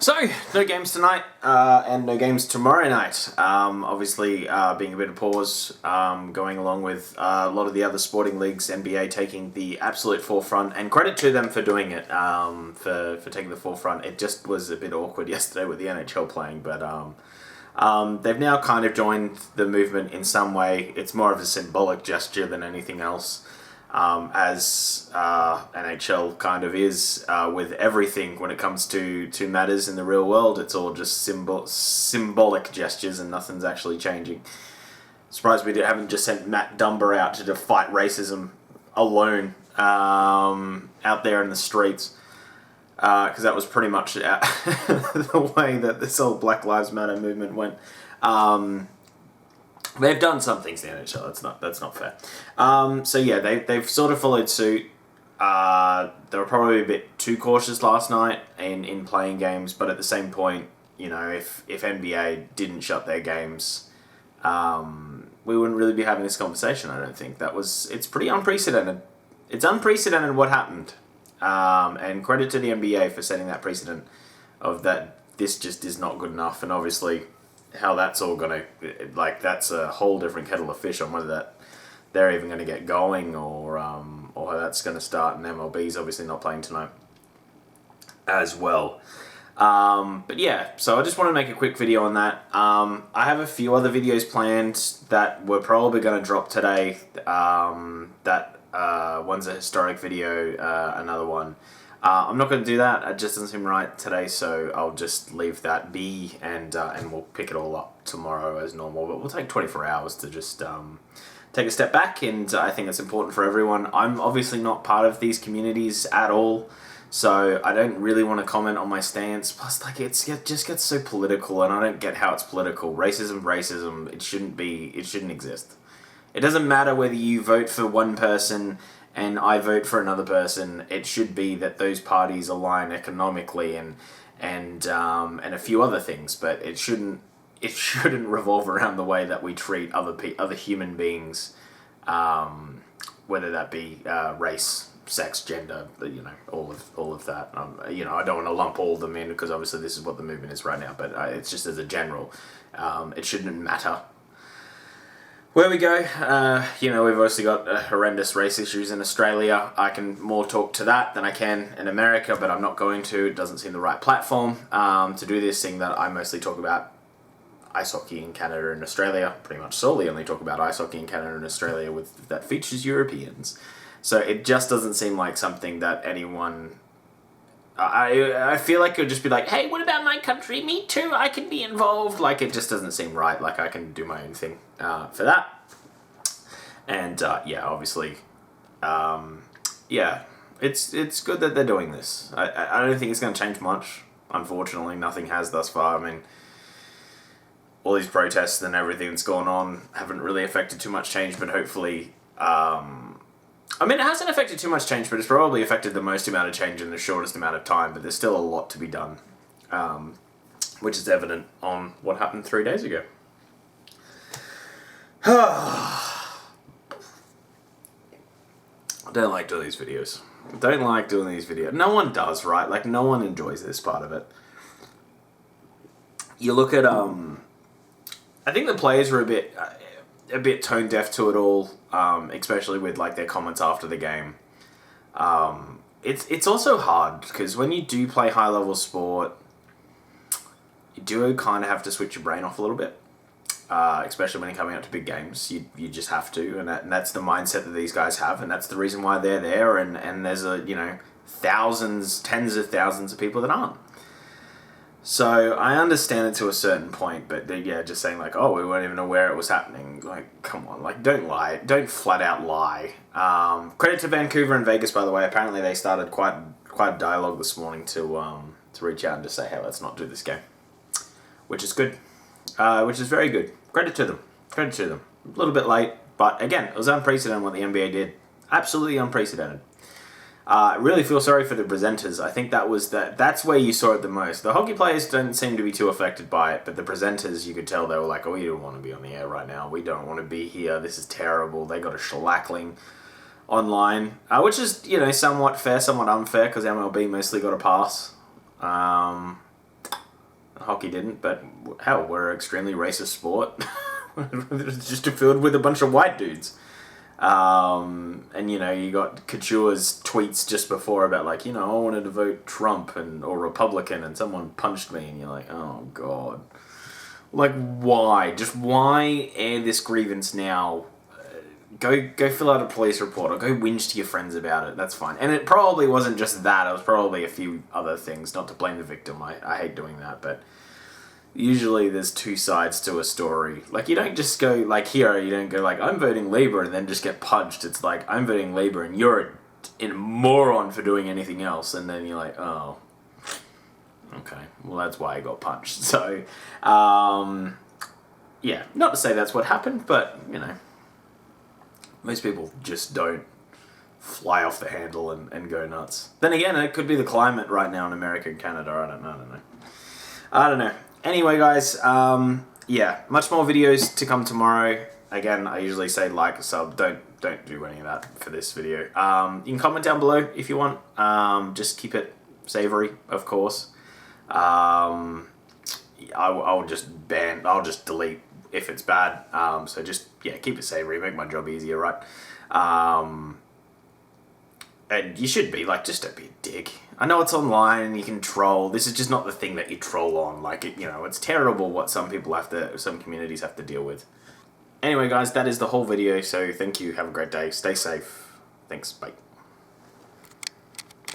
So, no games tonight, and no games tomorrow night. Obviously, being a bit of pause, going along with a lot of the other sporting leagues, NBA taking the absolute forefront, and credit to them for doing it, for taking the forefront. It just was a bit awkward yesterday with the NHL playing, but they've now kind of joined the movement in some way. It's more of a symbolic gesture than anything else. As NHL kind of is with everything when it comes to matters in the real world. It's all just symbolic gestures and nothing's actually changing. Surprised we haven't just sent Matt Dumba out to fight racism alone out there in the streets. Because that was pretty much the way that this whole Black Lives Matter movement went. They've done some things to the NHL. That's not fair. So yeah, they've sort of followed suit. They were probably a bit too cautious last night in playing games, but at the same point, you know, if NBA didn't shut their games, we wouldn't really be having this conversation. I don't think it's pretty unprecedented. It's unprecedented what happened, and credit to the NBA for setting that precedent of that. This just is not good enough, and obviously, how that's all gonna, that's a whole different kettle of fish on whether they're even gonna get going or how that's gonna start. And MLB's obviously not playing tonight as well. But yeah, so I just want to make a quick video on that. I have a few other videos planned that we're probably gonna drop today. One's a historic video, another one. I'm not going to do that. It just doesn't seem right today, so I'll just leave that be, and we'll pick it all up tomorrow as normal. But we'll take 24 hours to just take a step back, and I think it's important for everyone. I'm obviously not part of these communities at all, so I don't really want to comment on my stance. Plus, it just gets so political, and I don't get how it's political. Racism, it shouldn't exist. It doesn't matter whether you vote for one person and I vote for another person. It should be that those parties align economically and a few other things, but it shouldn't revolve around the way that we treat other human beings, whether that be race, sex, gender, all of that. I don't want to lump all of them in because obviously this is what the movement is right now, but it's just as a general, it shouldn't matter where we go. We've obviously got horrendous race issues in Australia. I can more talk to that than I can in America, but I'm not going to. It doesn't seem the right platform to do this thing that I mostly talk about ice hockey in Canada and Australia. Pretty much solely only talk about ice hockey in Canada and Australia that features Europeans. So it just doesn't seem like something that anyone... I feel like it would just be like, hey, what about my country? Me too, I can be involved. It just doesn't seem right. I can do my own thing for that. And, obviously, it's good that they're doing this. I don't think it's going to change much. Unfortunately, nothing has thus far. I mean, all these protests and everything that's gone on haven't really affected too much change, but hopefully... it hasn't affected too much change, but it's probably affected the most amount of change in the shortest amount of time, but there's still a lot to be done, which is evident on what happened 3 days ago. I don't like doing these videos. No one does, right? No one enjoys this part of it. You look at, I think the players were a bit tone deaf to it all, especially with their comments after the game. It's also hard because when you do play high level sport, you do kind of have to switch your brain off a little bit, especially when you're coming out to big games. You just have to, and that's the mindset that these guys have, and that's the reason why they're there. And there's tens of thousands of people that aren't. So I understand it to a certain point, but just saying we weren't even aware it was happening. Come on, don't lie. Don't flat out lie. Credit to Vancouver and Vegas, by the way. Apparently they started quite a dialogue this morning to reach out and just say, hey, let's not do this game. Which is good. Which is very good. Credit to them. A little bit late, but again, it was unprecedented what the NBA did. Absolutely unprecedented. I really feel sorry for the presenters. I think that's where you saw it the most. The hockey players don't seem to be too affected by it, but the presenters, you could tell they were like, oh, we don't want to be on the air right now. We don't want to be here. This is terrible. They got a shellackling online, which is, somewhat fair, somewhat unfair, because MLB mostly got a pass. Hockey didn't, but hell, we're an extremely racist sport. It's just filled with a bunch of white dudes. And you got Couture's tweets just before about like, I wanted to vote Trump or Republican, and someone punched me, and you're like, oh god, like why? Just why air this grievance now? Go fill out a police report or go whinge to your friends about it. That's fine. And it probably wasn't just that. It was probably a few other things. Not to blame the victim. I hate doing that, but usually there's two sides to a story. Like, you don't just go, like, here, you don't go, like, I'm voting Labour and then just get punched. It's like, I'm voting Labour and you're a moron for doing anything else. And then you're like, oh, okay, well, that's why I got punched. So, yeah, not to say that's what happened, but, most people just don't fly off the handle and go nuts. Then again, it could be the climate right now in America and Canada. I don't know. Anyway, guys, yeah, much more videos to come tomorrow. Again, I usually say like, sub, don't do any of that for this video. You can comment down below if you want. Just keep it savory, of course. I'll just delete if it's bad. So just, yeah, keep it savory, make my job easier, right? And you should be, like, just don't be a dick. I know it's online and you can troll. This is just not the thing that you troll on. Like, it's terrible what some communities have to deal with. Anyway, guys, that is the whole video. So thank you. Have a great day. Stay safe. Thanks. Bye.